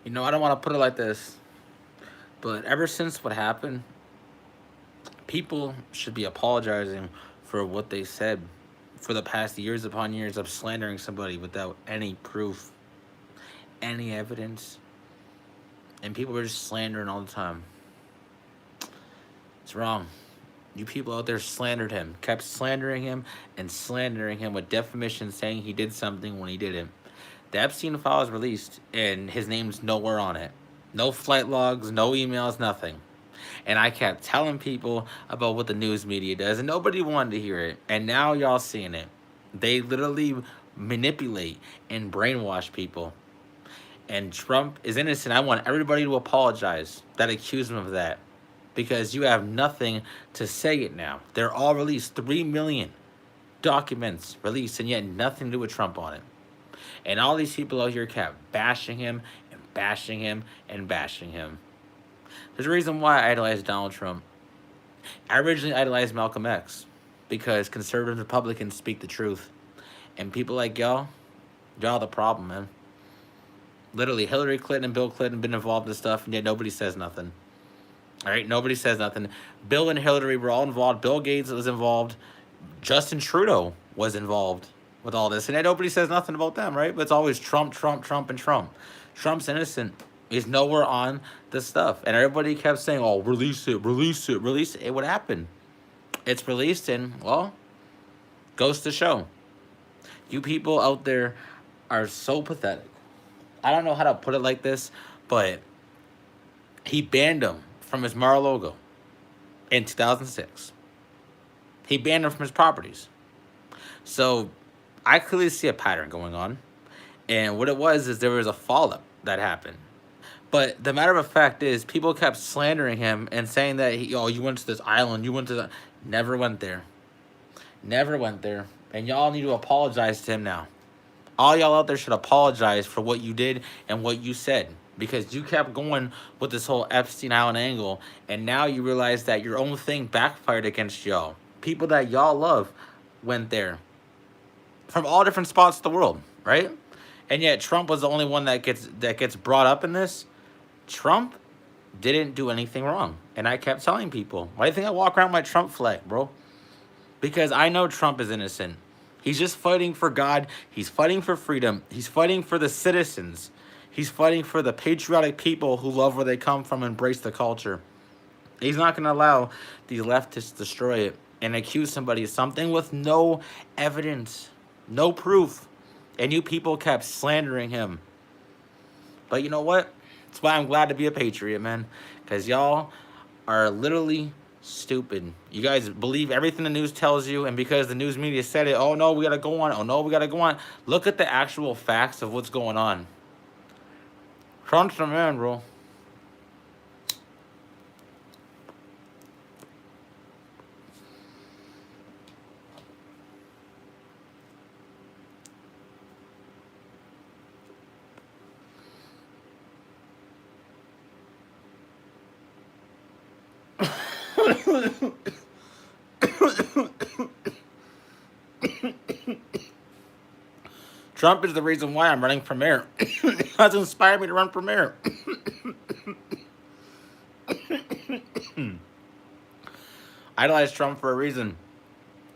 I don't want to put it like this, but ever since what happened, people should be apologizing for what they said for the past years upon years of slandering somebody without any proof, any evidence, and people were just slandering all the time. It's wrong. You people out there slandered him, kept slandering him with defamation, saying he did something when he didn't. The Epstein file is released, and his name's nowhere on it. No flight logs, no emails, nothing. And I kept telling people about what the news media does, and nobody wanted to hear it. And now y'all seeing it. They literally manipulate and brainwash people. And Trump is innocent. I want everybody to apologize that accused him of that, because you have nothing to say it now. They're all released. 3 million documents released, and yet nothing to do with Trump on it. And all these people out here kept bashing him and bashing him and bashing him. There's a reason why I idolize Donald Trump. I originally idolized Malcolm X because conservative Republicans speak the truth. And people like y'all the problem, man. Literally, Hillary Clinton and Bill Clinton been involved in stuff, and yet nobody says nothing. All right, nobody says nothing. Bill and Hillary were all involved. Bill Gates was involved. Justin Trudeau was involved with all this, and yet nobody says nothing about them, right? But it's always Trump, Trump, Trump, and Trump. Trump's innocent. He's nowhere on this stuff, and everybody kept saying, "Oh, release it, release it, release it." What happened? It's released, and well, goes to show. You people out there are so pathetic. I don't know how to put it like this, but he banned him from his Mar-a-Lago in 2006. He banned him from his properties. So I clearly see a pattern going on. And what it was is there was a follow-up that happened. But the matter of fact is, people kept slandering him and saying that, oh, you went to this island, you went to the... Never went there. Never went there. And y'all need to apologize to him now. All y'all out there should apologize for what you did and what you said, because you kept going with this whole Epstein Island angle, and now you realize that your own thing backfired against y'all. People that y'all love went there from all different spots of the world, right? And yet Trump was the only one that gets brought up in this. Trump didn't do anything wrong, and I kept telling people, why do you think I walk around with my Trump flag, bro? Because I know Trump is innocent. He's just fighting for God. He's fighting for freedom. He's fighting for the citizens. He's fighting for the patriotic people who love where they come from and embrace the culture. He's not going to allow these leftists to destroy it and accuse somebody of something with no evidence, no proof. And you people kept slandering him. But you know what? That's why I'm glad to be a patriot, man. Because y'all are literally stupid. You guys believe everything the news tells you, and because the news media said it, oh no, we gotta go on. Oh no, we gotta go on. Look at the actual facts of what's going on. Trump's the man, bro. Trump is the reason why I'm running for mayor. That's inspired me to run for mayor. I idolize Trump for a reason.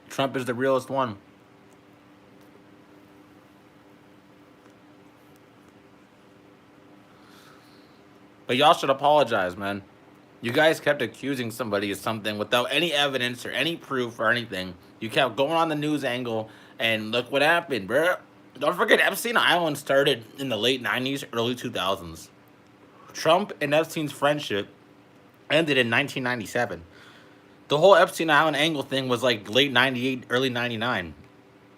Trump is the realest one. But y'all should apologize, man. You guys kept accusing somebody of something without any evidence or any proof or anything. You kept going on the news angle, and look what happened, bro. Don't forget, Epstein Island started in the late 90s, early 2000s. Trump and Epstein's friendship ended in 1997. The whole Epstein Island angle thing was like late 98, early 99.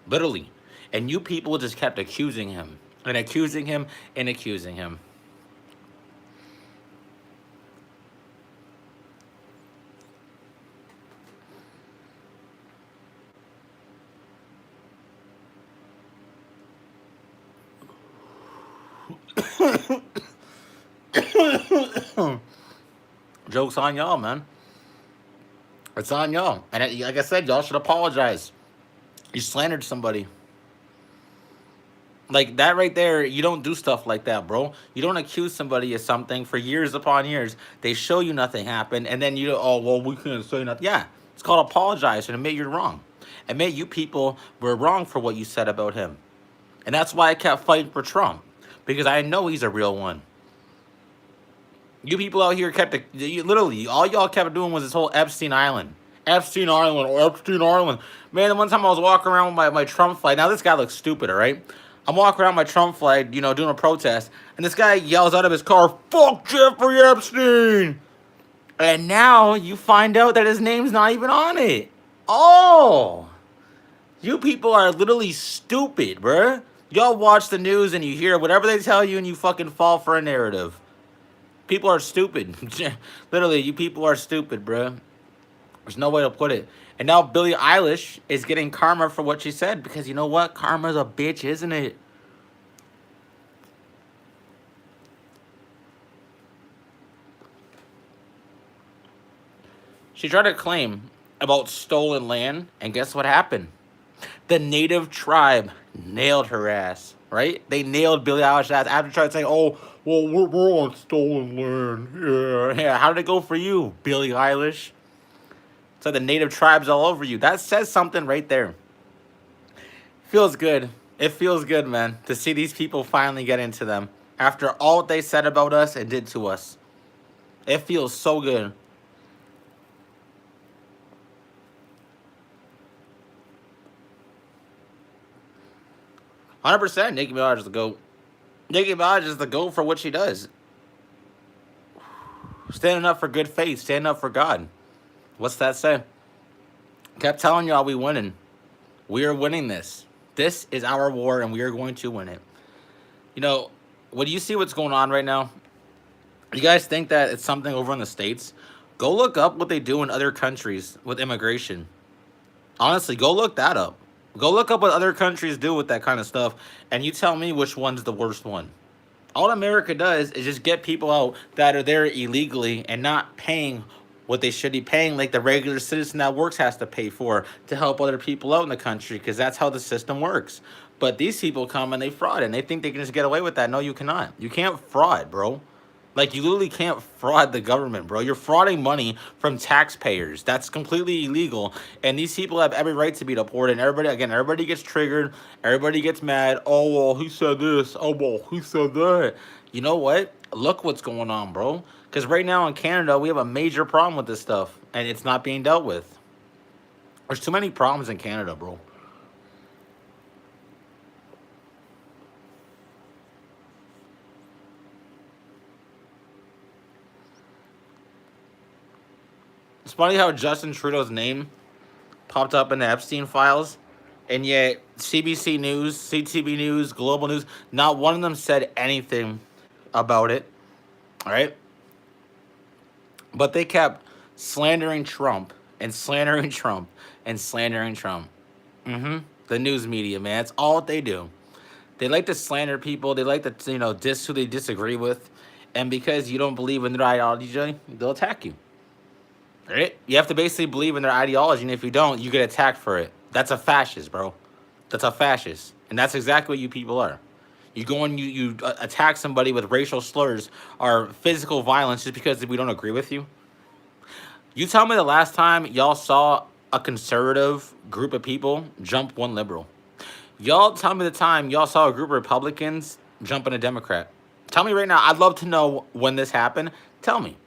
Literally. And you people just kept accusing him and accusing him and accusing him. Joke's on y'all, man. It's on y'all. And like I said, y'all should apologize. You slandered somebody. Like that right there, you don't do stuff like that, bro. You don't accuse somebody of something for years upon years. They show you nothing happened, and then you, oh well, we can't say nothing. Yeah, it's called apologize and admit you're wrong. Admit you people were wrong for what you said about him, and that's why I kept fighting for Trump because I know he's a real one. You people out here kept literally all y'all kept doing was this whole Epstein Island. Epstein Island or Epstein Island. Man, the one time I was walking around with my Trump flag. Now this guy looks stupid, all right? I'm walking around my Trump flag, you know, doing a protest, and this guy yells out of his car, "Fuck Jeffrey Epstein!" And now you find out that his name's not even on it. Oh, you people are literally stupid, bruh. Y'all watch the news and you hear whatever they tell you and you fucking fall for a narrative. People are stupid. Literally, you people are stupid, bruh. There's no way to put it. And now Billie Eilish is getting karma for what she said because you know what? Karma's a bitch, isn't it? She tried to claim about stolen land, and guess what happened? The native tribe nailed her ass, right? They nailed Billie Eilish's ass after trying to say, oh, well, we're on stolen land. Yeah. Yeah. How did it go for you, Billie Eilish? It's like the native tribes all over you. That says something right there. Feels good. It feels good, man, to see these people finally get into them after all they said about us and did to us. It feels so good. 100% Nicki Minaj is the GOAT. Nicki Minaj is the GOAT for what she does. Standing up for good faith, standing up for God. What's that say? Kept telling y'all we winning. We are winning this. This is our war and we are going to win it. You know, when you see what's going on right now, you guys think that it's something over in the States? Go look up what they do in other countries with immigration. Honestly, go look that up. Go look up what other countries do with that kind of stuff, and you tell me which one's the worst one. All America does is just get people out that are there illegally and not paying what they should be paying, like the regular citizen that works has to pay for to help other people out in the country, because that's how the system works. But these people come and they fraud, and they think they can just get away with that. No, you cannot. You can't fraud, bro. Like, you literally can't fraud the government, bro. You're frauding money from taxpayers. That's completely illegal. And these people have every right to be deported. And everybody, again, everybody gets triggered. Everybody gets mad. Oh, well, he said this. Oh, well, he said that. You know what? Look what's going on, bro. Because right now in Canada, we have a major problem with this stuff. And it's not being dealt with. There's too many problems in Canada, bro. It's funny how Justin Trudeau's name popped up in the Epstein files, and yet CBC News, CTV News, Global News, not one of them said anything about it. All right, but they kept slandering Trump and slandering Trump and slandering Trump. The news media, man, it's all what they do. They like to slander people. They like to, diss who they disagree with, and because you don't believe in their ideology, they'll attack you. Right? You have to basically believe in their ideology, and if you don't, you get attacked for it. That's a fascist, bro. That's a fascist, and that's exactly what you people are. You go and you attack somebody with racial slurs or physical violence just because we don't agree with you. You tell me the last time y'all saw a conservative group of people jump one liberal. Y'all tell me the time y'all saw a group of Republicans jumping a Democrat. Tell me right now. I'd love to know when this happened. Tell me.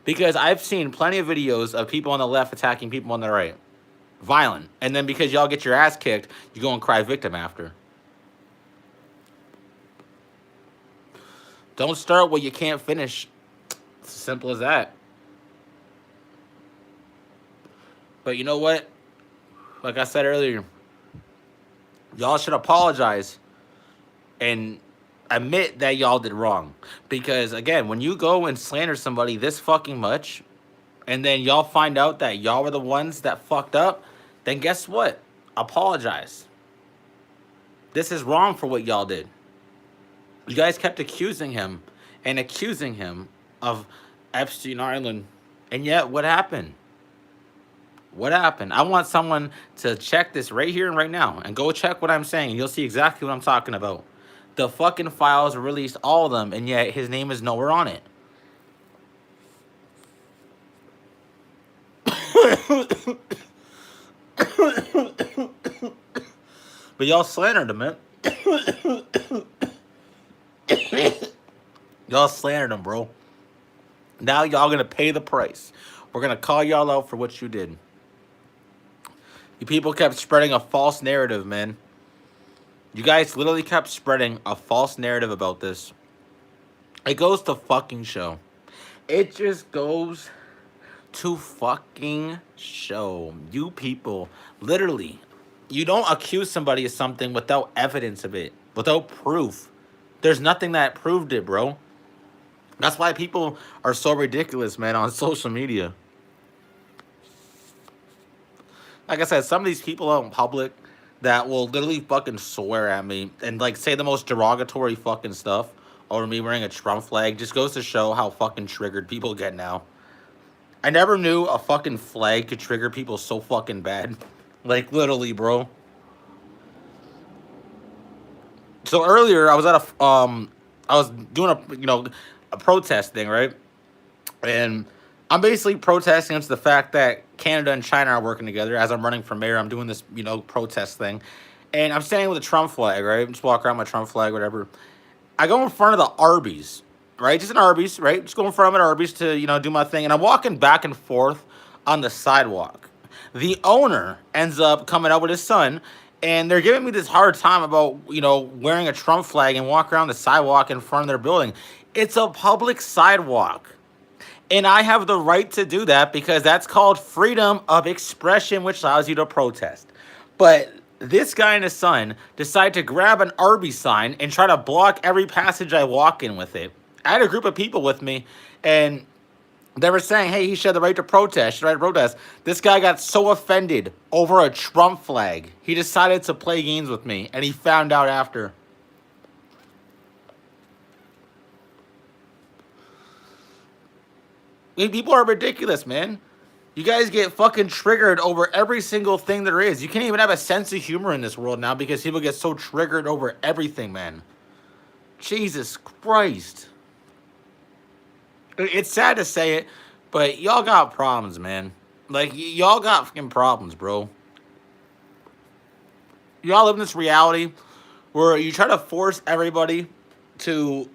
Because I've seen plenty of videos of people on the left attacking people on the right. Violent. And then because y'all get your ass kicked, you go and cry victim after. Don't start what you can't finish. It's as simple as that. But you know what? Like I said earlier, y'all should apologize and admit that y'all did wrong. Because, again, when you go and slander somebody this fucking much, and then y'all find out that y'all were the ones that fucked up, then guess what? Apologize. This is wrong for what y'all did. You guys kept accusing him of Epstein Island. And yet, what happened? What happened? I want someone to check this right here and right now and go check what I'm saying. You'll see exactly what I'm talking about. The fucking files released all of them, and yet his name is nowhere on it. But y'all slandered him, man. Y'all slandered him, bro. Now y'all gonna pay the price. We're gonna call y'all out for what you did. You people kept spreading a false narrative, man. You guys literally kept spreading a false narrative about this. It goes to fucking show. It just goes to fucking show. You people, literally, you don't accuse somebody of something without evidence of it, without proof. There's nothing that proved it, bro. That's why people are so ridiculous, man, on social media. Like I said, some of these people out in public that will literally fucking swear at me and like say the most derogatory fucking stuff over me wearing a Trump flag just goes to show how fucking triggered people get now. I never knew a fucking flag could trigger people so fucking bad. Like literally, bro. So earlier I was at I was doing a protest thing, right? And I'm basically protesting against the fact that Canada and China are working together. As I'm running for mayor, I'm doing this, protest thing. And I'm standing with a Trump flag, right? Just walk around my Trump flag, whatever. I go in front of the Arby's, right? Just an Arby's, right? Just go in front of an Arby's to, do my thing. And I'm walking back and forth on the sidewalk. The owner ends up coming out with his son, and they're giving me this hard time about, wearing a Trump flag and walk around the sidewalk in front of their building. It's a public sidewalk. And I have the right to do that because that's called freedom of expression, which allows you to protest. But this guy and his son decide to grab an Arby's sign and try to block every passage I walk in with it. I had a group of people with me, and they were saying, hey, he should have the right to protest. This guy got so offended over a Trump flag. He decided to play games with me, and he found out after. I mean, people are ridiculous, man. You guys get fucking triggered over every single thing there is. You can't even have a sense of humor in this world now because people get so triggered over everything, man. Jesus Christ. It's sad to say it, but y'all got problems, man. Like, y'all got fucking problems, bro. Y'all live in this reality where you try to force everybody to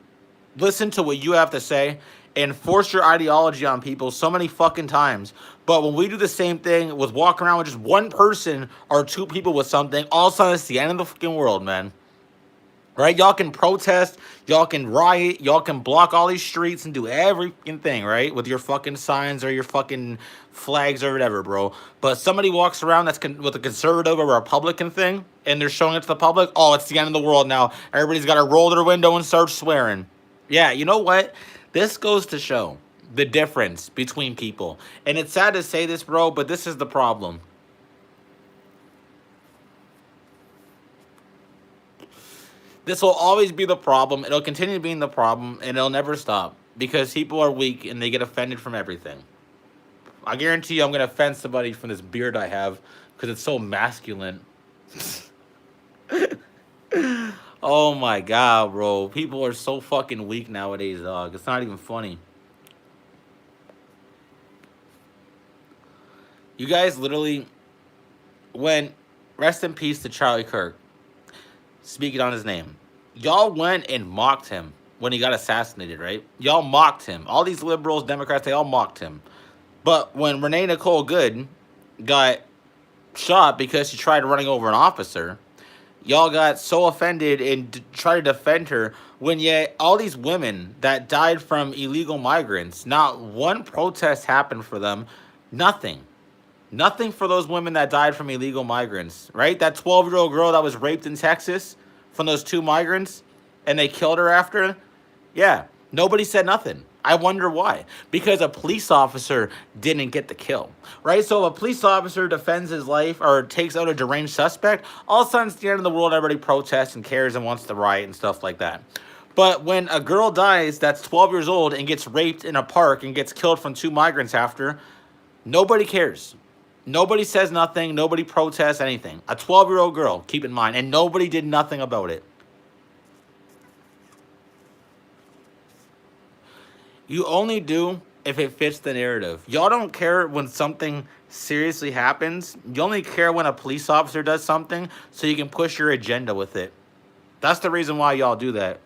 listen to what you have to say and force your ideology on people so many fucking times. But when we do the same thing with walking around with just one person or two people with something, all of a sudden it's the end of the fucking world, man. Right? Y'all can protest, y'all can riot, y'all can block all these streets and do every fucking thing, right? With your fucking signs or your fucking flags or whatever, bro. But somebody walks around that's with a conservative or Republican thing and they're showing it to the public, oh, it's the end of the world now. Everybody's got to roll their window and start swearing. Yeah, you know what? This goes to show the difference between people. And it's sad to say this, bro, but this is the problem. This will always be the problem. It'll continue being the problem, and it'll never stop. Because people are weak, and they get offended from everything. I guarantee you I'm going to offend somebody from this beard I have, because it's so masculine. Oh my god, bro. People are so fucking weak nowadays, dog. It's not even funny. You guys literally went, rest in peace to Charlie Kirk, speaking on his name. Y'all went and mocked him when he got assassinated, right? Y'all mocked him. All these liberals, Democrats, they all mocked him. But when Renee Nicole Good got shot because she tried running over an officer, y'all got so offended and tried to defend her when yet all these women that died from illegal migrants, not one protest happened for them. Nothing. Nothing for those women that died from illegal migrants, right? That 12-year-old girl that was raped in Texas from those two migrants and they killed her after. Yeah, nobody said nothing. I wonder why. Because a police officer didn't get the kill, right? So if a police officer defends his life or takes out a deranged suspect, all of a sudden it's the end of the world. Everybody protests and cares and wants to riot and stuff like that. But when a girl dies that's 12 years old and gets raped in a park and gets killed from two migrants after, nobody cares. Nobody says nothing. Nobody protests anything. A 12-year-old girl, keep in mind, and nobody did nothing about it. You only do if it fits the narrative. Y'all don't care when something seriously happens. You only care when a police officer does something so you can push your agenda with it. That's the reason why y'all do that.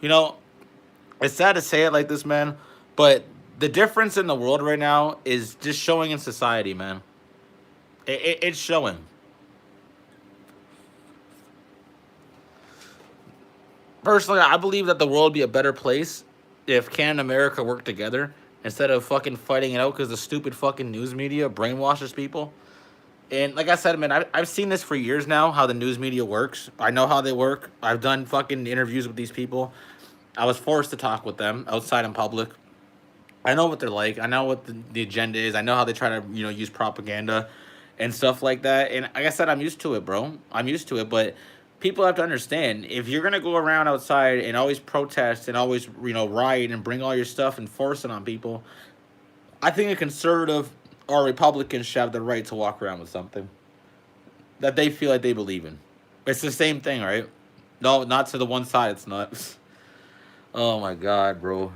You know, it's sad to say it like this, man, but the difference in the world right now is just showing in society, man. It's showing. Personally, I believe that the world would be a better place if Canada and America worked together instead of fucking fighting it out because the stupid fucking news media brainwashes people. And like I said, man, I've seen this for years now, how the news media works. I know how they work. I've done fucking interviews with these people. I was forced to talk with them outside in public. I know what they're like. I know what the agenda is. I know how they try to, use propaganda and stuff like that. And like I said, I'm used to it, bro. I'm used to it. But people have to understand if you're gonna go around outside and always protest and always, riot and bring all your stuff and force it on people, I think a conservative or a Republican should have the right to walk around with something that they feel like they believe in. It's the same thing, right? No, not to the one side. It's not. Oh my god, bro.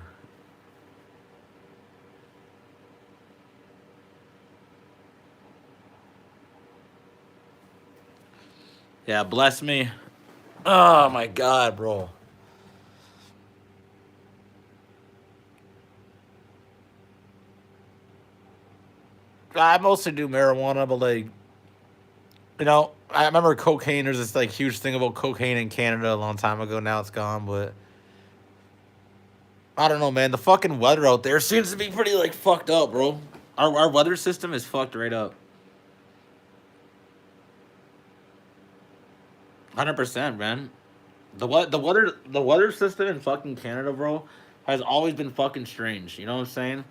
Yeah, bless me. Oh my god, bro. I mostly do marijuana, but like, I remember cocaine. There's this like huge thing about cocaine in Canada a long time ago. Now it's gone, but I don't know, man. The fucking weather out there seems to be pretty like fucked up, bro. Our weather system is fucked right up. 100%, man. The weather system in fucking Canada, bro, has always been fucking strange. You know what I'm saying?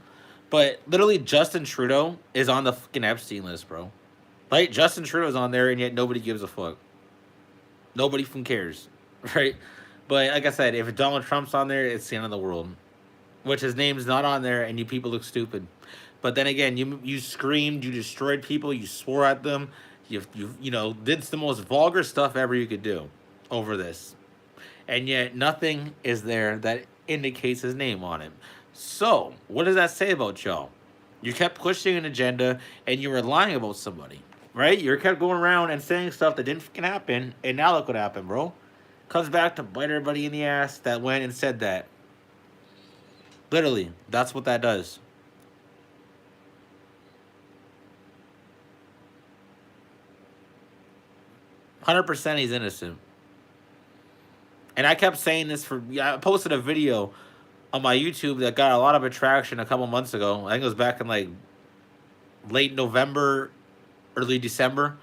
But literally, Justin Trudeau is on the fucking Epstein list, bro. Like Justin Trudeau's on there, and yet nobody gives a fuck. Nobody fucking cares, right? But like I said, if Donald Trump's on there, it's the end of the world. Which his name's not on there, and you people look stupid. But then again, you screamed, you destroyed people, you swore at them, did the most vulgar stuff ever you could do over this, and yet nothing is there that indicates his name on it. So what does that say about y'all? You kept pushing an agenda, and you were lying about somebody, right? You kept going around and saying stuff that didn't fucking happen, and now look what happened, bro. Comes back to bite everybody in the ass that went and said that. Literally, that's what that does. 100% he's innocent. And I kept saying this for. Yeah, I posted a video on my YouTube that got a lot of attraction a couple months ago. I think it was back in like late November, early December.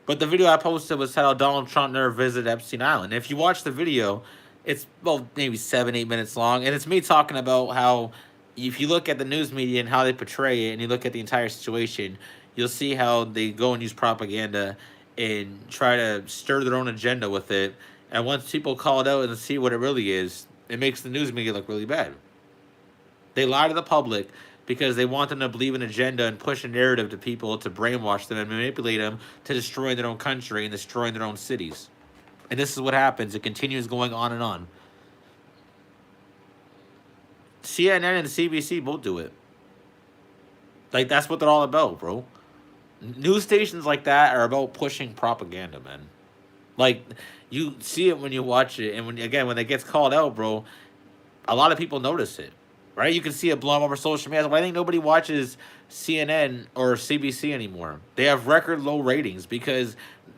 But the video I posted was how Donald Trump never visited Epstein Island. If you watch the video, it's well maybe 7-8 minutes long, and it's me talking about how if you look at the news media and how they portray it, and you look at the entire situation, you'll see how they go and use propaganda and try to stir their own agenda with it. And once people call it out and see what it really is, it makes the news media look really bad. They lie to the public because they want them to believe an agenda and push a narrative to people to brainwash them and manipulate them to destroy their own country and destroying their own cities. And this is what happens. It continues going on and on. CNN and CBC both do it. Like, that's what they're all about, bro. News stations like that are about pushing propaganda, man. Like, you see it when you watch it, and when it gets called out, bro, a lot of people notice it, right? You can see it blowing up over social media. But I think nobody watches CNN or CBC anymore. They have record low ratings because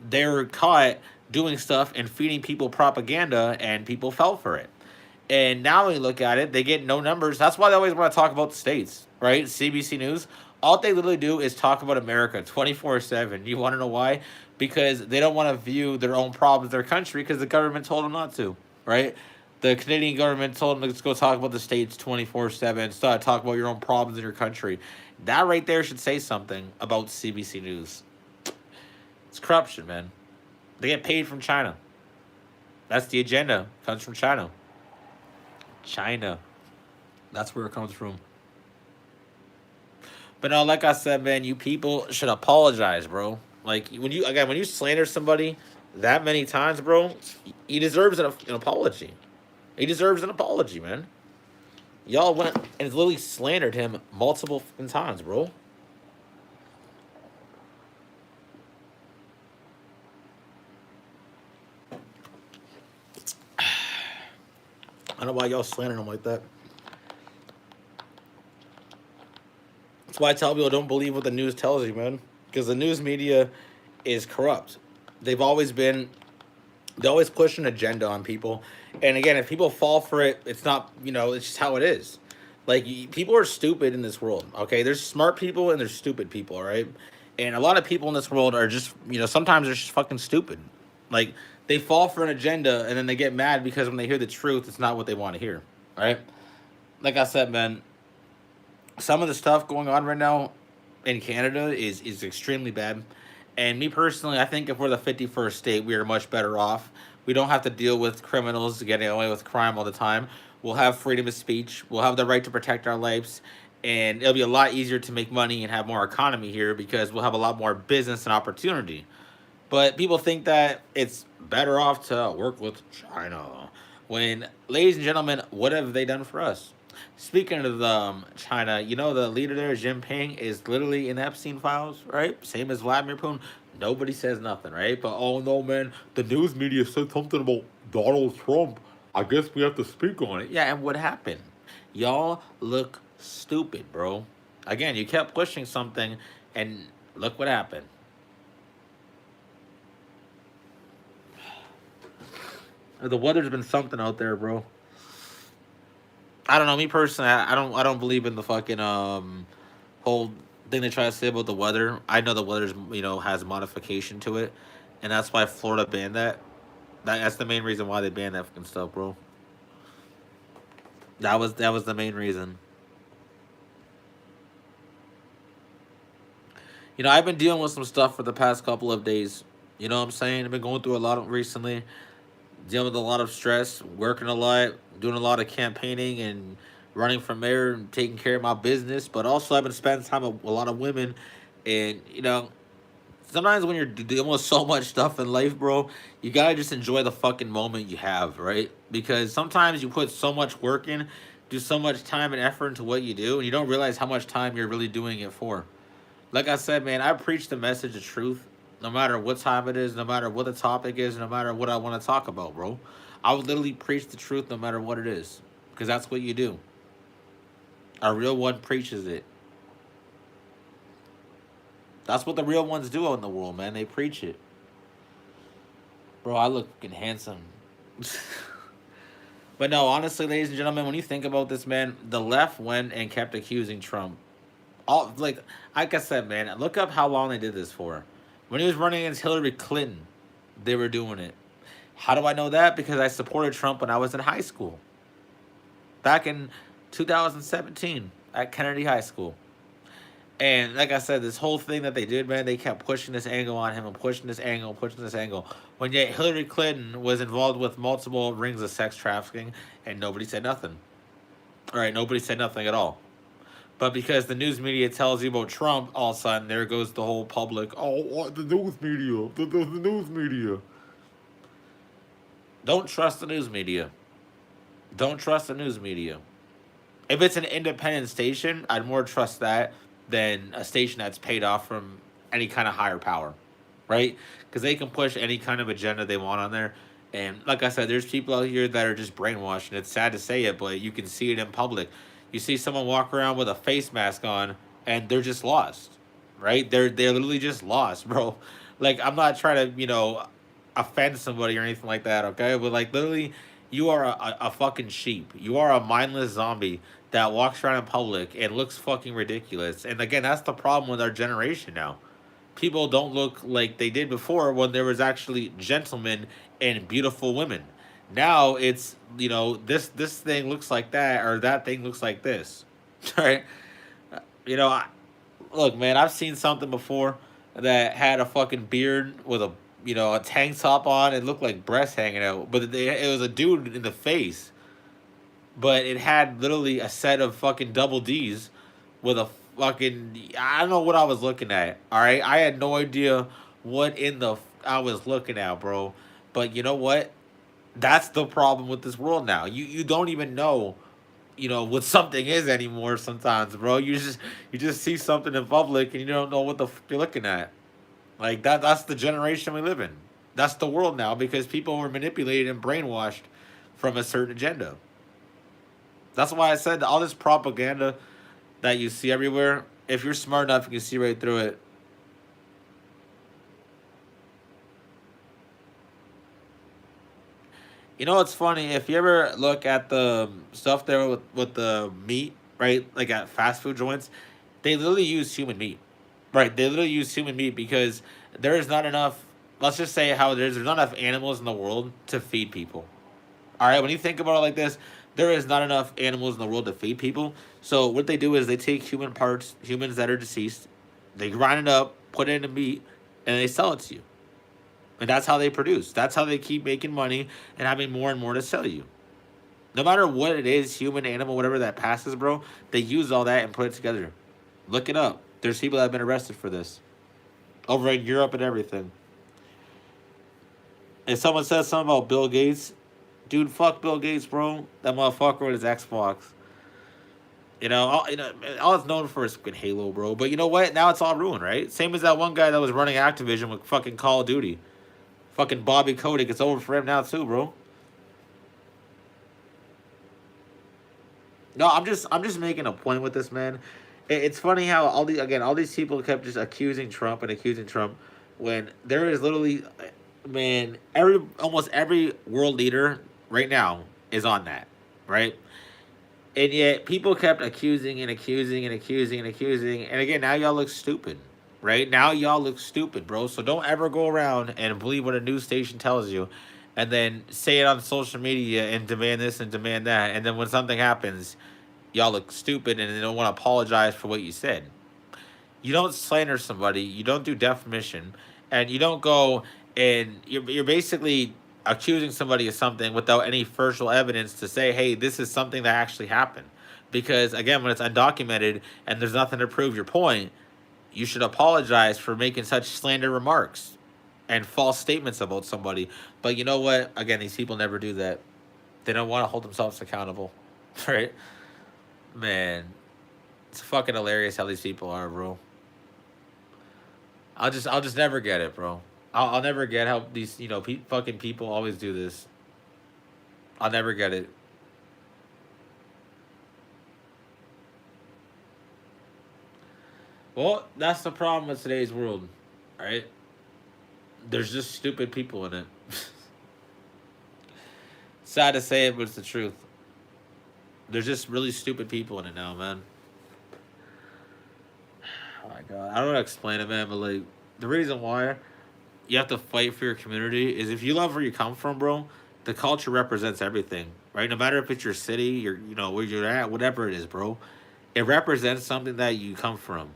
they're caught doing stuff and feeding people propaganda, and people fell for it. And now when you look at it, they get no numbers. That's why they always want to talk about the states, right? CBC News. All they literally do is talk about America 24/7. You want to know why? Because they don't want to view their own problems, their country, because the government told them not to, right? The Canadian government told them to go talk about the states 24/7. Start talk about your own problems in your country. That right there should say something about CBC News. It's corruption, man. They get paid from China. That's the agenda. Comes from China. China. That's where it comes from. But no, like I said, man, you people should apologize, bro. Like when you slander somebody that many times, bro, he deserves an apology. He deserves an apology, man. Y'all went and literally slandered him multiple fucking times, bro. I don't know why y'all slandering him like that. That's why I tell people don't believe what the news tells you, man. Because the news media is corrupt. They've always been, they always push an agenda on people. And again, if people fall for it, it's not, it's just how it is. Like, people are stupid in this world, okay? There's smart people and there's stupid people, all right? And a lot of people in this world are just, sometimes they're just fucking stupid. Like, they fall for an agenda and then they get mad because when they hear the truth, it's not what they want to hear, all right? Like I said, man, some of the stuff going on right now in Canada is extremely bad. And me personally, I think if we're the 51st state, we are much better off. We don't have to deal with criminals getting away with crime all the time. We'll have freedom of speech. We'll have the right to protect our lives. And it'll be a lot easier to make money and have more economy here because we'll have a lot more business and opportunity. But people think that it's better off to work with China. When, ladies and gentlemen, what have they done for us? Speaking of China, the leader there, Jinping, is literally in Epstein files, right? Same as Vladimir Putin. Nobody says nothing, right? But oh no, man, the news media said something about Donald Trump. I guess we have to speak on it. Yeah, and what happened? Y'all look stupid, bro. Again, you kept pushing something, and look what happened. The weather's been something out there, bro. I don't know. Me personally, I don't believe in the fucking whole thing they try to say about the weather. I know the weather's has modification to it, and that's why Florida banned that. That's the main reason why they banned that fucking stuff, bro. That was the main reason. I've been dealing with some stuff for the past couple of days. You know what I'm saying? I've been going through a lot recently, dealing with a lot of stress, working a lot, doing a lot of campaigning and running for mayor and taking care of my business. But also, I've been spending time with a lot of women, and sometimes when you're dealing with so much stuff in life, bro, you gotta just enjoy the fucking moment you have, right? Because sometimes you put so much work in, do so much time and effort into what you do, and you don't realize how much time you're really doing it for. Like I said, man, I preach the message of truth, no matter what time it is, no matter what the topic is, no matter what I want to talk about, bro. I would literally preach the truth no matter what it is, because that's what you do. A real one preaches it. That's what the real ones do in the world, man. They preach it. Bro, I look fucking handsome. But no, honestly, ladies and gentlemen, when you think about this, man, the left went and kept accusing Trump. Like I said, man, look up how long they did this for. When he was running against Hillary Clinton, they were doing it. How do I know that? Because I supported Trump when I was in high school. Back in 2017 at Kennedy High School. And like I said, this whole thing that they did, man, they kept pushing this angle on him and pushing this angle, pushing this angle. When yet Hillary Clinton was involved with multiple rings of sex trafficking and nobody said nothing. All right, nobody said nothing at all. But because the news media tells you about Trump, all of a sudden there goes the whole public. Oh, what, the news media, the news media. Don't trust the news media. Don't trust the news media. If it's an independent station, I'd more trust that than a station that's paid off from any kind of higher power, right? Because they can push any kind of agenda they want on there. And like I said, there's people out here that are just brainwashed, and it's sad to say it, but you can see it in public. You see someone walk around with a face mask on, and they're just lost, right? They're literally just lost, bro. Like, I'm not trying to offend somebody or anything like that, okay? But like literally, you are a fucking sheep. You are a mindless zombie that walks around in public and looks fucking ridiculous. And again, that's the problem with our generation now. People don't look like they did before when there was actually gentlemen and beautiful women. Now it's this thing looks like that or that thing looks like this, right? You know, I, Look, man, I've seen something before that had a fucking beard with a tank top on. It looked like breasts hanging out, but it was a dude in the face. But it had literally a set of fucking double D's with a fucking I don't know what I was looking at. All right, I had no idea what in the I was looking at, bro. But you know what? That's the problem with this world now. You don't even know, what something is anymore sometimes, bro. You just see something in public and you don't know what the you're looking at. Like that's the generation we live in. That's the world now because people were manipulated and brainwashed from a certain agenda. That's why I said all this propaganda that you see everywhere, if you're smart enough, you can see right through it. You know what's funny? If you ever look at the stuff there with the meat, right? Like at fast food joints, they literally use human meat. Right. They literally use human meat because there is not enough, let's just say how there's not enough animals in the world to feed people. All right, when you think about it like this, there is not enough animals in the world to feed people. So what they do is they take human parts, humans that are deceased, they grind it up, put it in meat, and they sell it to you. And that's how they produce. That's how they keep making money and having more and more to sell you. No matter what it is, human, animal, whatever that passes, bro, they use all that and put it together. Look it up. There's people that have been arrested for this over in Europe and everything. If someone says something about Bill Gates, dude, fuck Bill Gates, bro. That motherfucker with his Xbox. All it's known for is fucking Halo, bro. But you know what? Now it's all ruined, right? Same as that one guy that was running Activision with fucking Call of Duty. Fucking Bobby Kotick. It's over for him now too, bro. No, I'm just making a point with this, man. It's funny how all these people kept just accusing Trump and accusing Trump when there is literally, man, almost every world leader right now is on that, right? And yet people kept accusing and accusing and accusing and accusing. And again, now y'all look stupid. Right? Now y'all look stupid, bro. So don't ever go around and believe what a news station tells you and then say it on social media and demand this and demand that. And then when something happens, y'all look stupid and they don't want to apologize for what you said. You don't slander somebody, you don't do defamation, and you don't go and you're basically accusing somebody of something without any factual evidence to say, hey, this is something that actually happened. Because again, when it's undocumented and there's nothing to prove your point, you should apologize for making such slander remarks and false statements about somebody. But you know what? Again, these people never do that. They don't want to hold themselves accountable, right? Man, it's fucking hilarious how these people are, bro. I'll just never get it, bro. I'll never get how these fucking people always do this. I'll never get it. Well, that's the problem with today's world, right? There's just stupid people in it. Sad to say it, but it's the truth. There's just really stupid people in it now, man. Oh my god, I don't know how to explain it, man. But like, the reason why you have to fight for your community is if you love where you come from, bro. The culture represents everything, right? No matter if it's your city, where you're at, whatever it is, bro. It represents something that you come from,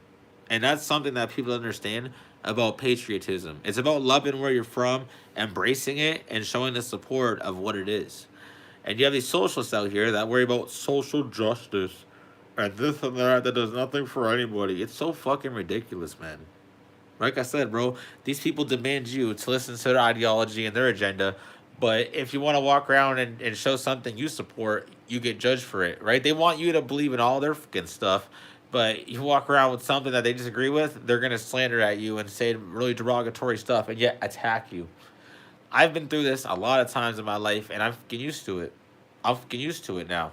and that's something that people understand about patriotism. It's about loving where you're from, embracing it, and showing the support of what it is. And you have these socialists out here that worry about social justice and this and that does nothing for anybody. It's so fucking ridiculous, man. Like I said, bro, these people demand you to listen to their ideology and their agenda. But if you want to walk around and show something you support, you get judged for it, right? They want you to believe in all their fucking stuff. But you walk around with something that they disagree with, they're going to slander at you and say really derogatory stuff and yet attack you. I've been through this a lot of times in my life, and I'm getting used to it. I'm getting used to it now.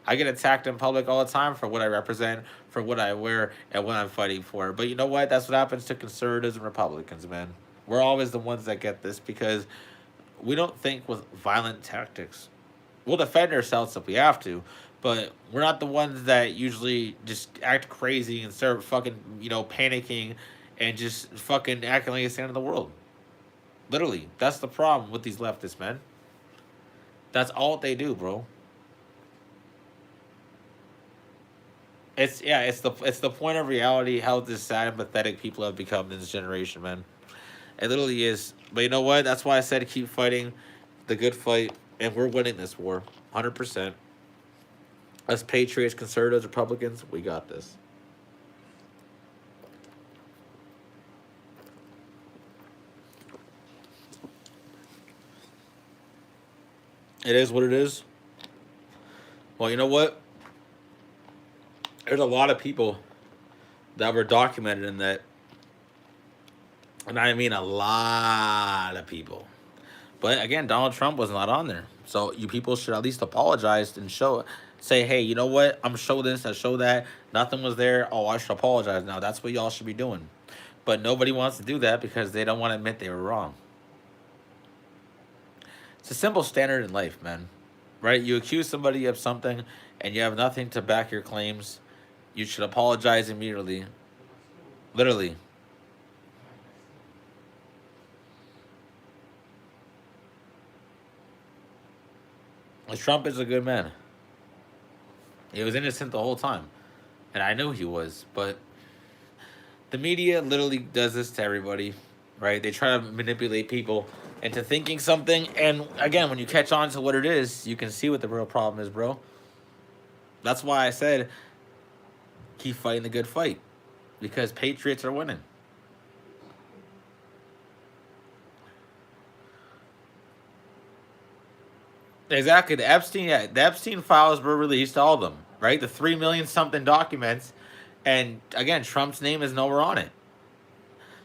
I get attacked in public all the time for what I represent, for what I wear, and what I'm fighting for. But you know what? That's what happens to conservatives and Republicans, man. We're always the ones that get this because we don't think with violent tactics. We'll defend ourselves if we have to, but we're not the ones that usually just act crazy and start fucking, panicking and just fucking acting like it's the end of the world. Literally, that's the problem with these leftists, man. That's all they do, bro. It's the point of reality how this sad and pathetic people have become in this generation, man. It literally is. But you know what? That's why I said keep fighting the good fight, and we're winning this war, 100%. Us patriots, conservatives, Republicans, we got this. It is what it is. Well, you know what? There's a lot of people that were documented in that, and I mean a lot of people. But again, Donald Trump was not on there. So you people should at least apologize and say, hey, you know what? I'm show this, I show that. Nothing was there. Oh, I should apologize now. That's what y'all should be doing. But nobody wants to do that because they don't want to admit they were wrong. It's a simple standard in life, man. Right? You accuse somebody of something and you have nothing to back your claims. You should apologize immediately. Literally. Trump is a good man. He was innocent the whole time. And I knew he was. But the media literally does this to everybody, right? They try to manipulate people into thinking something. And again, when you catch on to what it is, you can see what the real problem is, bro. That's why I said keep fighting the good fight. Because Patriots are winning. Exactly. The Epstein files were released, all of them, right? The 3 million something documents, and again, Trump's name is nowhere on it.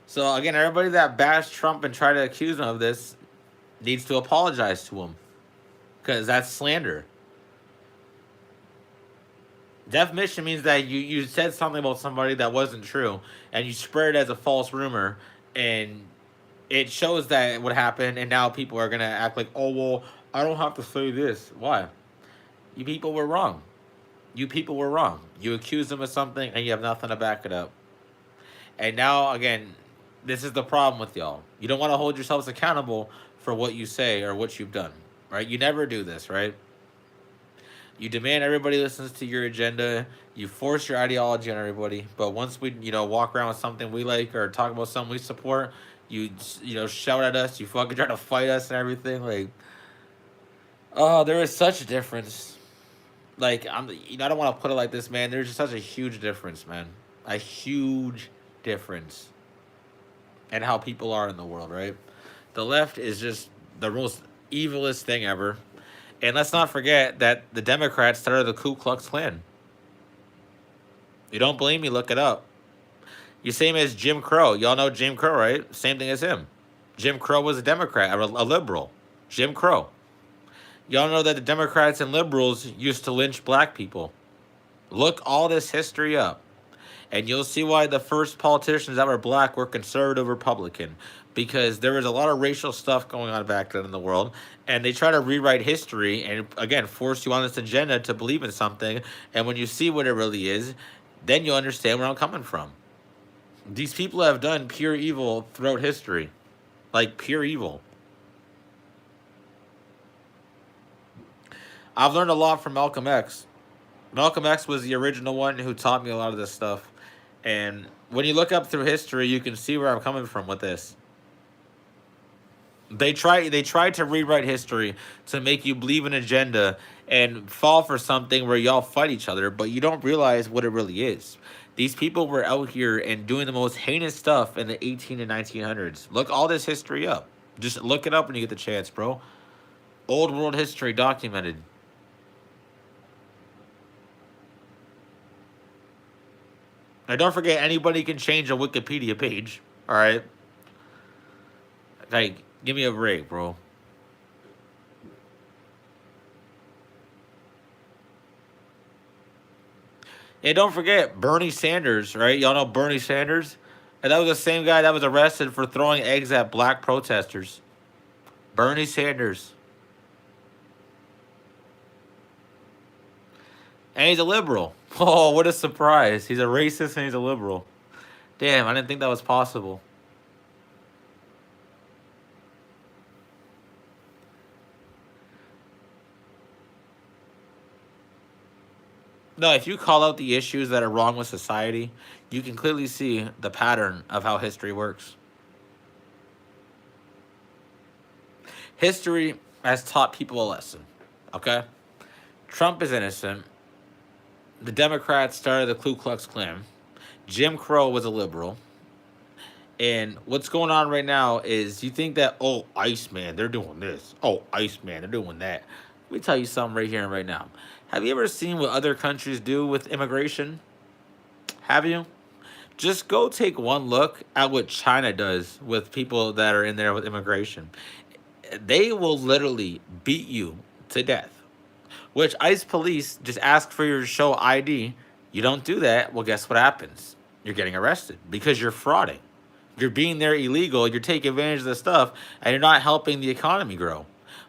So again, everybody that bashed Trump and tried to accuse him of this needs to apologize to him, because that's slander. Defamation means that you said something about somebody that wasn't true, and you spread it as a false rumor, and it shows that what happened, and now people are gonna act like, oh well, I don't have to say this. Why? You people were wrong. You people were wrong. You accused them of something, and you have nothing to back it up. And now, again, this is the problem with y'all. You don't want to hold yourselves accountable for what you say or what you've done, right? You never do this, right? You demand everybody listens to your agenda. You force your ideology on everybody. But once we, walk around with something we like or talk about something we support, you shout at us. You fucking try to fight us and everything. Like, oh, there is such a difference. Like, I don't want to put it like this, man. There's just such a huge difference, man. A huge difference in how people are in the world, right? The left is just the most evilest thing ever. And let's not forget that the Democrats started the Ku Klux Klan. You don't believe me? Look it up. You same as Jim Crow. Y'all know Jim Crow, right? Same thing as him. Jim Crow was a Democrat, a liberal. Jim Crow. Y'all know that the Democrats and liberals used to lynch black people. Look all this history up. And you'll see why the first politicians that were black were conservative Republican. Because there was a lot of racial stuff going on back then in the world. And they try to rewrite history and, again, force you on this agenda to believe in something. And when you see what it really is, then you'll understand where I'm coming from. These people have done pure evil throughout history. Like, pure evil. I've learned a lot from Malcolm X. Malcolm X was the original one who taught me a lot of this stuff. And when you look up through history, you can see where I'm coming from with this. They tried to rewrite history to make you believe an agenda and fall for something where y'all fight each other, but you don't realize what it really is. These people were out here and doing the most heinous stuff in the 18 and 1900s. Look all this history up. Just look it up when you get the chance, bro. Old world history documented. Now, don't forget, anybody can change a Wikipedia page. All right? Like, give me a break, bro. And don't forget, Bernie Sanders, right? Y'all know Bernie Sanders? And that was the same guy that was arrested for throwing eggs at black protesters. Bernie Sanders. And he's a liberal. Oh, what a surprise. He's a racist and he's a liberal. Damn, I didn't think that was possible. No, if you call out the issues that are wrong with society, you can clearly see the pattern of how history works. History has taught people a lesson, okay? Trump is innocent. The Democrats started the Ku Klux Klan. Jim Crow was a liberal. And what's going on right now is you think that, oh, Iceman, they're doing this. Oh, Iceman, they're doing that. Let me tell you something right here and right now. Have you ever seen what other countries do with immigration? Have you? Just go take one look at what China does with people that are in there with immigration. They will literally beat you to death. Which ICE police just ask for your show ID. You don't do that. Well, guess what happens? You're getting arrested because you're frauding. You're being there illegal. You're taking advantage of the stuff, and you're not helping the economy grow.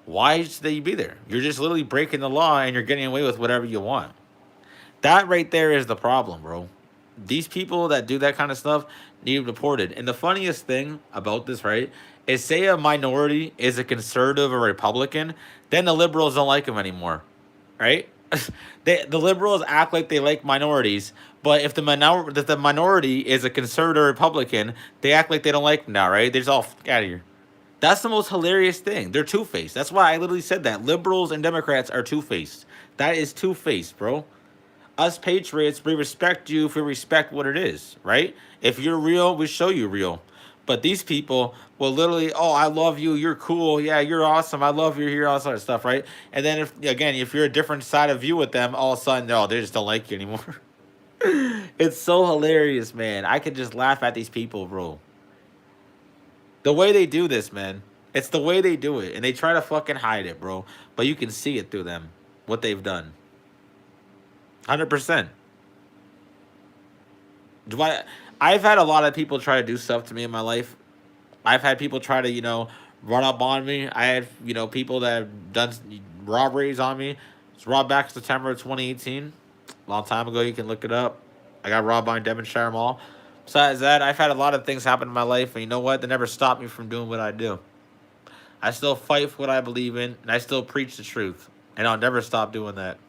Why should they be there? You're just literally breaking the law, and you're getting away with whatever you want. That right there is the problem, bro. These people that do that kind of stuff need deported. And the funniest thing about this, right, is say a minority is a conservative or Republican, then the liberals don't like them anymore, right? The liberals act like they like minorities, but if the minority is a conservative Republican, they act like they don't like them now, right? They're just all out of here. That's the most hilarious thing. They're two faced. That's why I literally said that liberals and Democrats are two faced. That is two faced, bro. Us patriots, we respect you if we respect what it is, right? If you're real, we show you real. But these people will literally, oh, I love you, you're cool, yeah, you're awesome, I love you here, all that sort of stuff, right? And then if you're a different side of view with them, all of a sudden, no, they just don't like you anymore. It's so hilarious, man. I could just laugh at these people, bro. The way they do this, man. It's the way they do it. And they try to fucking hide it, bro. But you can see it through them, what they've done. 100%. Do I? I've had a lot of people try to do stuff to me in my life. I've had people try to, run up on me. I had, people that have done robberies on me. It's robbed back in September of 2018. Long time ago. You can look it up. I got robbed by Devonshire Mall. Besides that, I've had a lot of things happen in my life, and you know what? They never stopped me from doing what I do. I still fight for what I believe in, and I still preach the truth, and I'll never stop doing that.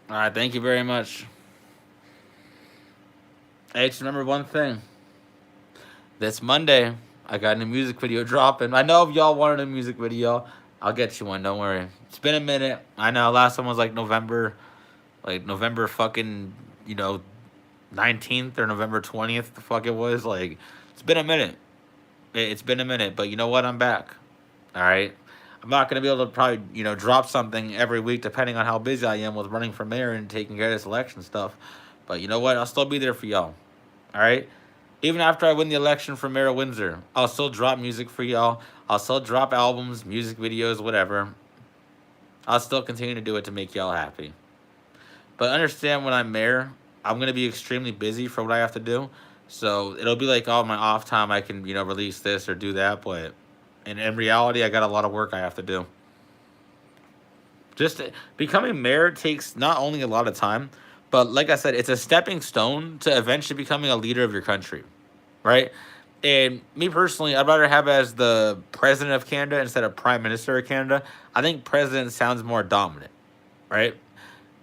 All right, thank you very much. Hey, just remember one thing. This Monday, I got a new music video dropping. I know if y'all wanted a music video, I'll get you one. Don't worry. It's been a minute. I know last one was like November fucking, 19th or November 20th. The fuck it was. Like, it's been a minute. It's been a minute, but you know what? I'm back. All right. I'm not gonna be able to probably drop something every week depending on how busy I am with running for mayor and taking care of this election stuff. But you know what? I'll still be there for y'all. All right. Even after I win the election for mayor of Windsor, I'll still drop music for y'all. I'll still drop albums, music videos, whatever. I'll still continue to do it to make y'all happy. But understand when I'm mayor, I'm gonna be extremely busy for what I have to do. So it'll be like all my off time I can, release this or do that, but in reality I got a lot of work I have to do. Just becoming mayor takes not only a lot of time, but like I said, it's a stepping stone to eventually becoming a leader of your country, right? And me personally, I'd rather have as the president of Canada instead of prime minister of Canada. I think president sounds more dominant, right?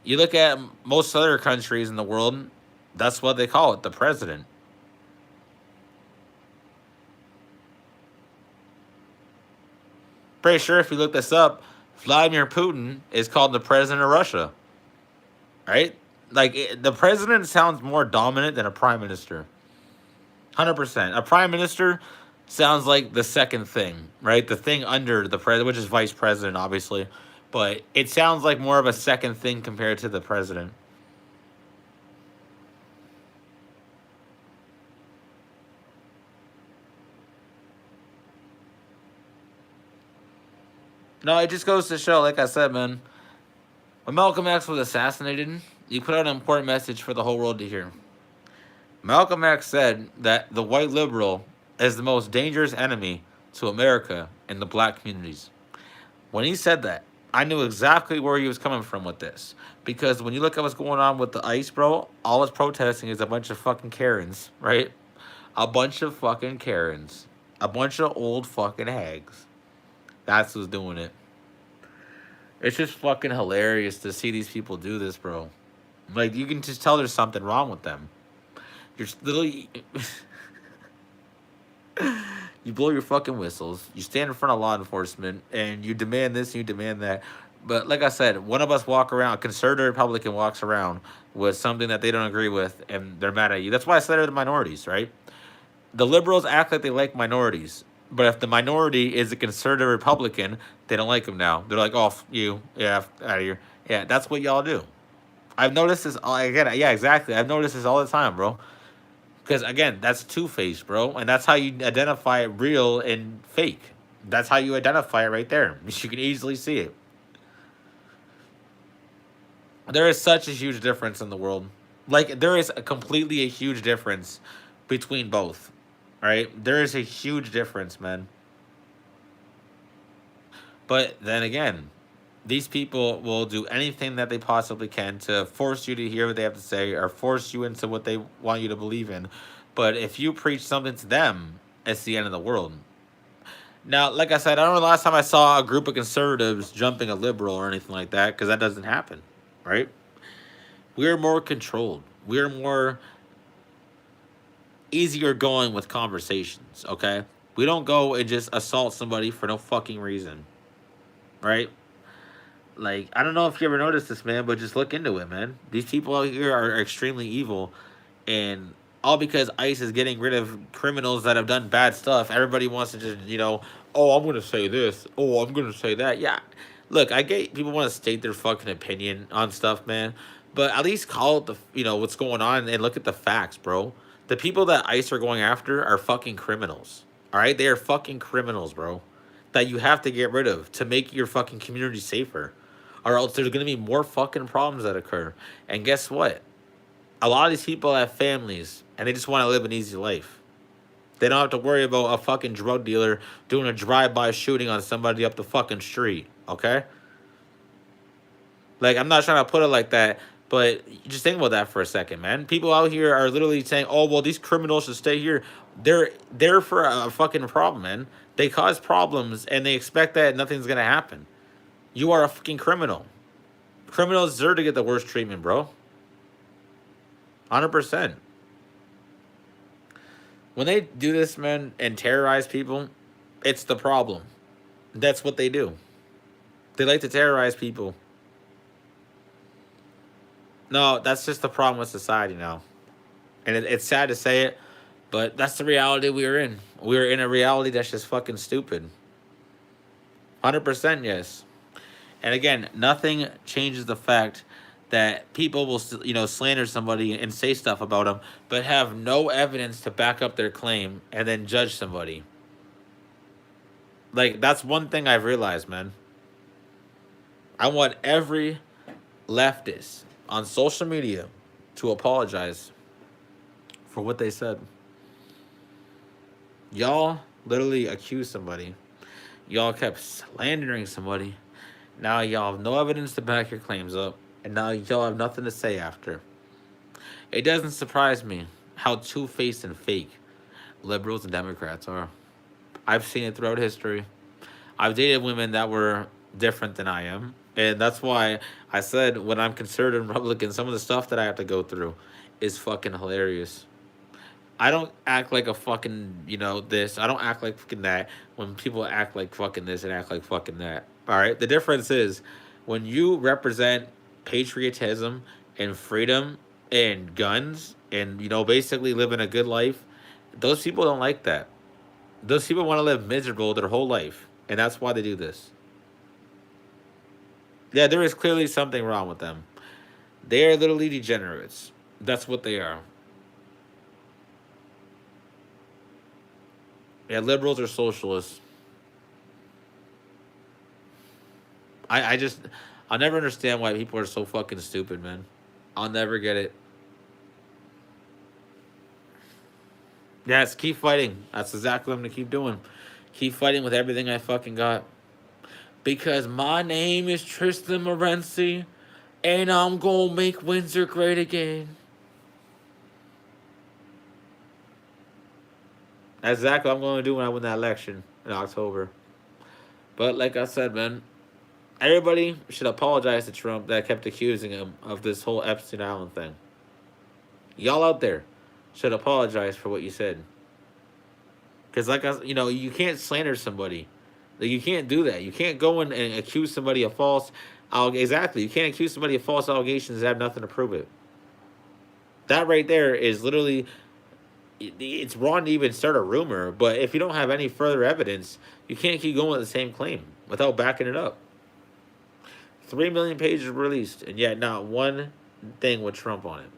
You look at most other countries in the world, that's what they call it, the president. Pretty sure if you look this up, Vladimir Putin is called the president of Russia, right? Like the president sounds more dominant than a prime minister. 100%. A prime minister sounds like the second thing, right? The thing under the president, which is vice president, obviously. But it sounds like more of a second thing compared to the president. No, it just goes to show, like I said, man, when Malcolm X was assassinated, he put out an important message for the whole world to hear. Malcolm X said that the white liberal is the most dangerous enemy to America and the black communities. When he said that, I knew exactly where he was coming from with this. Because when you look at what's going on with the ICE, bro, all it's protesting is a bunch of fucking Karens, right? A bunch of fucking Karens. A bunch of old fucking hags. That's who's doing it. It's just fucking hilarious to see these people do this, bro. Like, you can just tell there's something wrong with them. You're literally you blow your fucking whistles. You stand in front of law enforcement and you demand this and you demand that. But like I said, one of us walk around, conservative Republican walks around with something that they don't agree with, and they're mad at you. That's why I said they're the minorities, right? The liberals act like they like minorities, but if the minority is a conservative Republican, they don't like them now. They're like, "Oh, you, yeah, out of here." Yeah, that's what y'all do. I've noticed this again. Yeah, exactly. I've noticed this all the time, bro. Because again, that's two faced, bro, and that's how you identify real and fake. That's how you identify it right there. You can easily see it. There is such a huge difference in the world. Like there is completely a huge difference between both. Right? There is a huge difference, man. But then again, these people will do anything that they possibly can to force you to hear what they have to say or force you into what they want you to believe in. But if you preach something to them, it's the end of the world. Now, like I said, I don't know the last time I saw a group of conservatives jumping a liberal or anything like that, because that doesn't happen, right? We're more controlled. We're more easier going with conversations, okay? We don't go and just assault somebody for no fucking reason, right? Like, I don't know if you ever noticed this, man, but just look into it, man. These people out here are extremely evil, and all because ICE is getting rid of criminals that have done bad stuff. Everybody wants to just, oh, I'm gonna say this. Oh, I'm gonna say that. Yeah, look, I get people want to state their fucking opinion on stuff, man, but at least call it what's going on and look at the facts, bro. The people that ICE are going after are fucking criminals. All right, they are fucking criminals, bro. That you have to get rid of to make your fucking community safer, or else there's gonna be more fucking problems that occur. And guess what? A lot of these people have families and they just want to live an easy life. They don't have to worry about a fucking drug dealer doing a drive-by shooting on somebody up the fucking street, okay? Like, I'm not trying to put it like that, but just think about that for a second, man. People out here are literally saying, "Oh, well, these criminals should stay here." They're there for a fucking problem, man. They cause problems and they expect that nothing's gonna happen. You are a fucking criminal. Criminals deserve to get the worst treatment, bro. 100%. When they do this, man, and terrorize people, it's the problem. That's what they do. They like to terrorize people. No, that's just the problem with society now. And it's sad to say it, but that's the reality we're in. We're in a reality that's just fucking stupid. 100% yes. And again, nothing changes the fact that people will, slander somebody and say stuff about them, but have no evidence to back up their claim and then judge somebody. Like, that's one thing I've realized, man. I want every leftist on social media to apologize for what they said. Y'all literally accused somebody. Y'all kept slandering somebody. Now y'all have no evidence to back your claims up. And now y'all have nothing to say after. It doesn't surprise me how two-faced and fake liberals and Democrats are. I've seen it throughout history. I've dated women that were different than I am. And that's why I said when I'm conservative and Republican, some of the stuff that I have to go through is fucking hilarious. I don't act like a fucking, this. I don't act like fucking that when people act like fucking this and act like fucking that. All right? The difference is when you represent patriotism and freedom and guns and, basically living a good life, those people don't like that. Those people want to live miserable their whole life. And that's why they do this. Yeah, there is clearly something wrong with them. They are literally degenerates. That's what they are. Yeah, liberals are socialists. I'll never understand why people are so fucking stupid, man. I'll never get it. Yes, keep fighting. That's exactly what I'm gonna keep doing. Keep fighting with everything I fucking got. Because my name is Tristan Morency, and I'm gonna make Windsor great again. That's exactly what I'm gonna do when I win that election in October. But like I said, man, everybody should apologize to Trump that kept accusing him of this whole Epstein Island thing. Y'all out there, should apologize for what you said. Because, like, you can't slander somebody. Like, you can't do that. You can't go in and accuse somebody of false. Exactly. You can't accuse somebody of false allegations and have nothing to prove it. That right there is literally, it's wrong to even start a rumor, but if you don't have any further evidence, you can't keep going with the same claim without backing it up. 3 million pages released, and yet not one thing with Trump on it.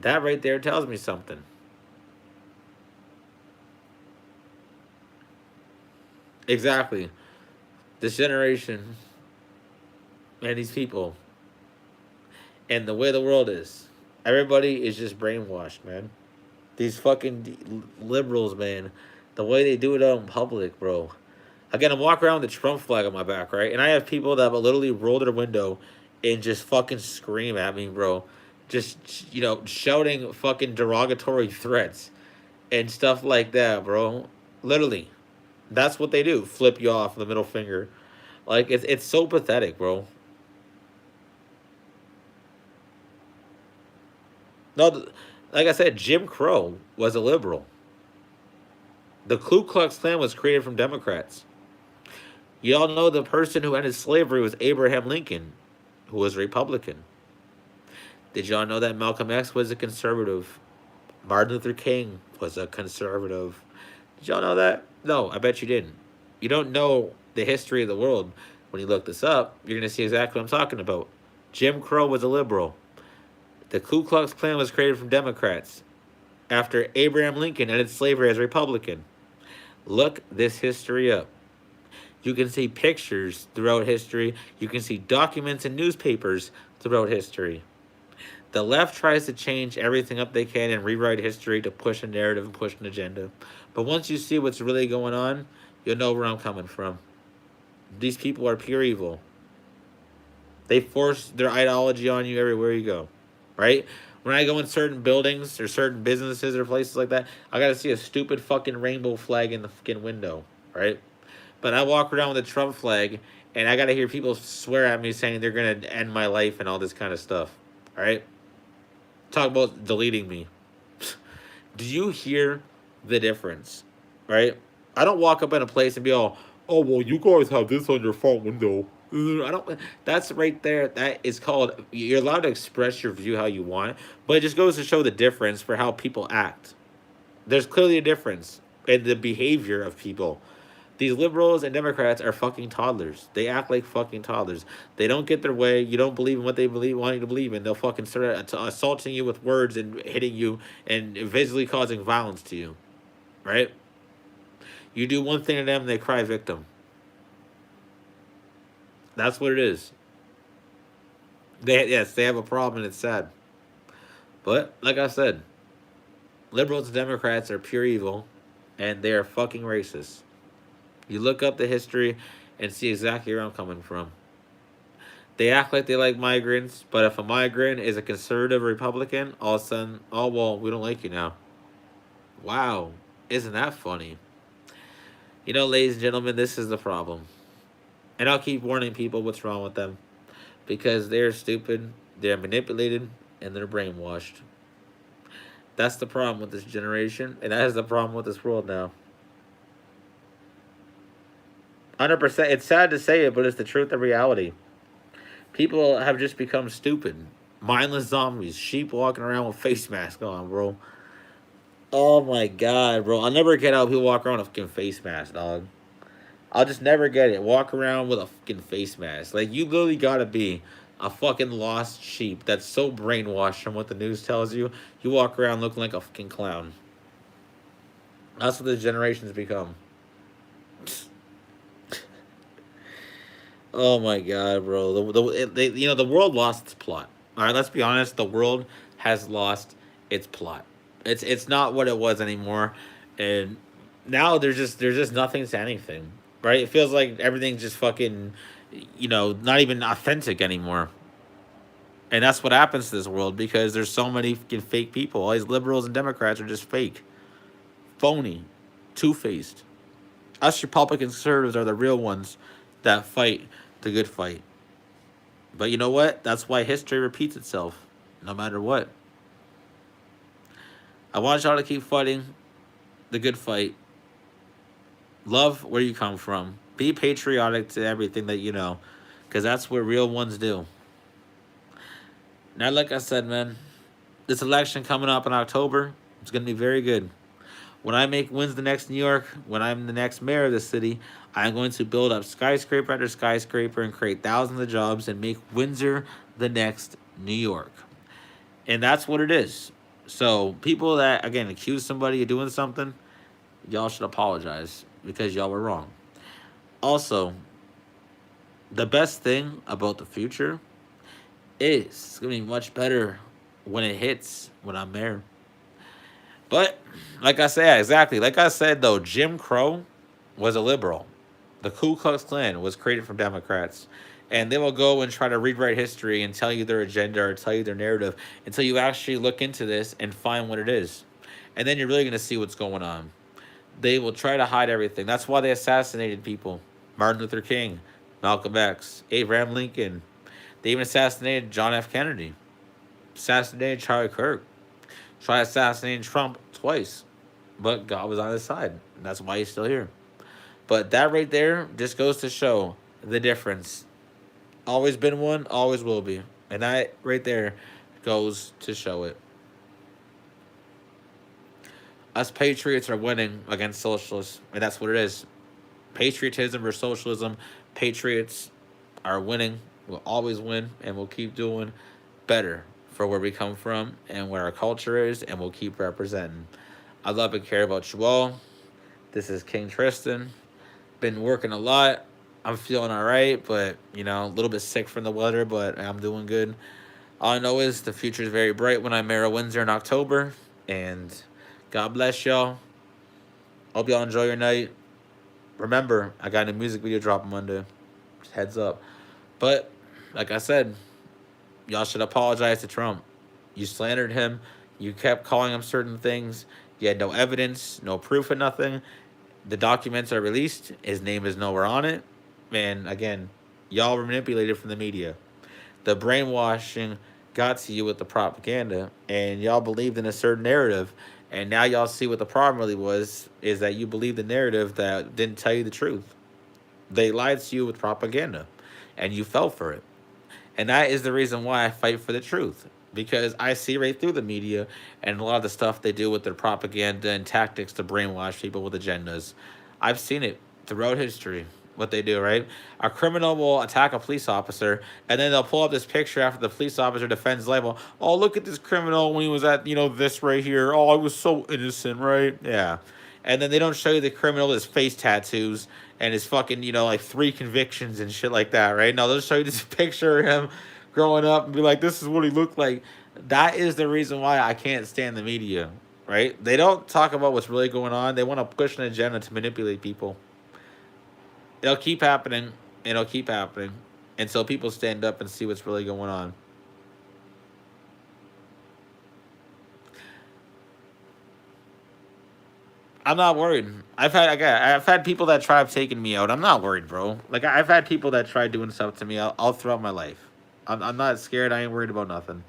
That right there tells me something. Exactly. This generation and these people and the way the world is, everybody is just brainwashed, man. These fucking liberals, man, the way they do it out in public, bro. Again, I'm walking around with the Trump flag on my back, right? And I have people that will literally roll their window and just fucking scream at me, bro. Just, shouting fucking derogatory threats and stuff like that, bro. Literally. That's what they do. Flip you off the middle finger. Like, it's so pathetic, bro. No, like I said, Jim Crow was a liberal. The Ku Klux Klan was created from Democrats. Y'all know the person who ended slavery was Abraham Lincoln, who was a Republican. Did y'all know that Malcolm X was a conservative? Martin Luther King was a conservative. Did y'all know that? No, I bet you didn't. You don't know the history of the world. When you look this up, you're going to see exactly what I'm talking about. Jim Crow was a liberal. The Ku Klux Klan was created from Democrats after Abraham Lincoln ended slavery as a Republican. Look this history up. You can see pictures throughout history. You can see documents in newspapers throughout history. The left tries to change everything up they can and rewrite history to push a narrative and push an agenda. But once you see what's really going on, you'll know where I'm coming from. These people are pure evil. They force their ideology on you everywhere you go, right? When I go in certain buildings or certain businesses or places like that, I gotta see a stupid fucking rainbow flag in the fucking window, right? But I walk around with a Trump flag, and I gotta hear people swear at me saying they're gonna end my life and all this kind of stuff, all right? Talk about deleting me. Do you hear the difference, right? I don't walk up in a place and be all, oh, well, you guys have this on your front window. I don't. That's right there. That is called. You're allowed to express your view how you want, but it just goes to show the difference for how people act. There's clearly a difference in the behavior of people. These liberals and Democrats are fucking toddlers. They act like fucking toddlers. They don't get their way. You don't believe in what they want you to believe in. They'll fucking start assaulting you with words and hitting you and visually causing violence to you, right? You do one thing to them, they cry victim. That's what it is. They have a problem and it's sad. But like I said, liberals and Democrats are pure evil, and they are fucking racist. You look up the history and see exactly where I'm coming from. They act like they like migrants, but if a migrant is a conservative Republican, all of a sudden, oh well, we don't like you now. Wow, isn't that funny? Ladies and gentlemen, this is the problem. And I'll keep warning people what's wrong with them. Because they're stupid, they're manipulated, and they're brainwashed. That's the problem with this generation, and that is the problem with this world now. 100%. It's sad to say it, but it's the truth of reality. People have just become stupid. Mindless zombies. Sheep walking around with face masks on, bro. Oh my god, bro. I'll never get how people walk around with a fucking face mask, dog. I'll just never get it. Walk around with a fucking face mask. Like, you literally gotta be a fucking lost sheep that's so brainwashed from what the news tells you. You walk around looking like a fucking clown. That's what this generation's become. Oh my god, bro. The world lost its plot. All right, let's be honest. The world has lost its plot. It's not what it was anymore, and now there's just nothing to anything. Right? It feels like everything's just fucking, not even authentic anymore. And that's what happens to this world because there's so many fucking fake people. All these liberals and Democrats are just fake, phony, two-faced. Us Republican conservatives are the real ones that fight the good fight. But you know what? That's why history repeats itself, no matter what. I want y'all to keep fighting the good fight. Love where you come from. Be patriotic to everything that you know, because that's what real ones do. Now, like I said, man, this election coming up in October, it's going to be very good. When I make wins the next New York, when I'm the next mayor of the city, I'm going to build up skyscraper after skyscraper and create thousands of jobs and make Windsor the next New York. And that's what it is. So people that again accuse somebody of doing something, y'all should apologize because y'all were wrong. Also, the best thing about the future is it's gonna be much better when it hits when I'm there. But like I said, exactly like I said though, Jim Crow was a liberal. The Ku Klux Klan was created from Democrats. And they will go and try to rewrite history and tell you their agenda or tell you their narrative until you actually look into this and find what it is. And then you're really going to see what's going on. They will try to hide everything. That's why they assassinated people. Martin Luther King, Malcolm X, Abraham Lincoln. They even assassinated John F. Kennedy. Assassinated Charlie Kirk. Tried assassinating Trump twice. But God was on his side. That's why he's still here. But that right there just goes to show the difference. Always been one, always will be. And that right there goes to show it. Us patriots are winning against socialists, and that's what it is. Patriotism versus socialism. Patriots are winning, will always win, and will keep doing better for where we come from and where our culture is, and we'll keep representing. I love and care about you all. This is King Tristan. Been working a lot. I'm feeling all right, but a little bit sick from the weather, but I'm doing good. All I know is the future is very bright when I'm mayor of Windsor in October, and God bless y'all. Hope y'all enjoy your night. Remember, I got a music video dropping Monday. Just heads up. But like I said, y'all should apologize to Trump. You slandered him. You kept calling him certain things. You had no evidence, no proof of nothing. The documents are released. His name is nowhere on it. And again, y'all were manipulated from the media. The brainwashing got to you with the propaganda, and y'all believed in a certain narrative. And now y'all see what the problem really was, is that you believed the narrative that didn't tell you the truth. They lied to you with propaganda, and you fell for it. And that is the reason why I fight for the truth. Because I see right through the media and a lot of the stuff they do with their propaganda and tactics to brainwash people with agendas. I've seen it throughout history, what they do, right? A criminal will attack a police officer, and then they'll pull up this picture after the police officer defends label. Oh, look at this criminal when he was at, this right here. Oh, I was so innocent, right? Yeah. And then they don't show you the criminal with his face tattoos and his fucking, like 3 convictions and shit like that, right? No, they'll show you this picture of him growing up and be like, this is what he looked like. That is the reason why I can't stand the media, right? They don't talk about what's really going on. They want to push an agenda to manipulate people. It'll keep happening. It'll keep happening until people stand up and see what's really going on. I'm not worried. I've had people that tried taking me out. I'm not worried, bro. Like I've had people that tried doing stuff to me all throughout my life. I'm not scared. I ain't worried about nothing.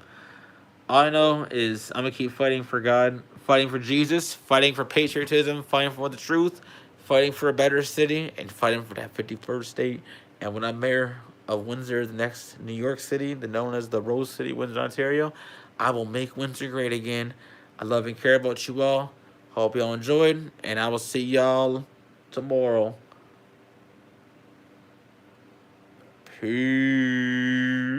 All I know is I'm gonna keep fighting for God, fighting for Jesus, fighting for patriotism, fighting for the truth, fighting for a better city, and fighting for that 51st state. And when I'm mayor of Windsor, the next New York City, known as the Rose City, Windsor, Ontario, I will make Windsor great again. I love and care about you all. Hope y'all enjoyed, and I will see y'all tomorrow. Peace.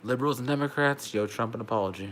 Liberals and Democrats, yo, Trump an apology.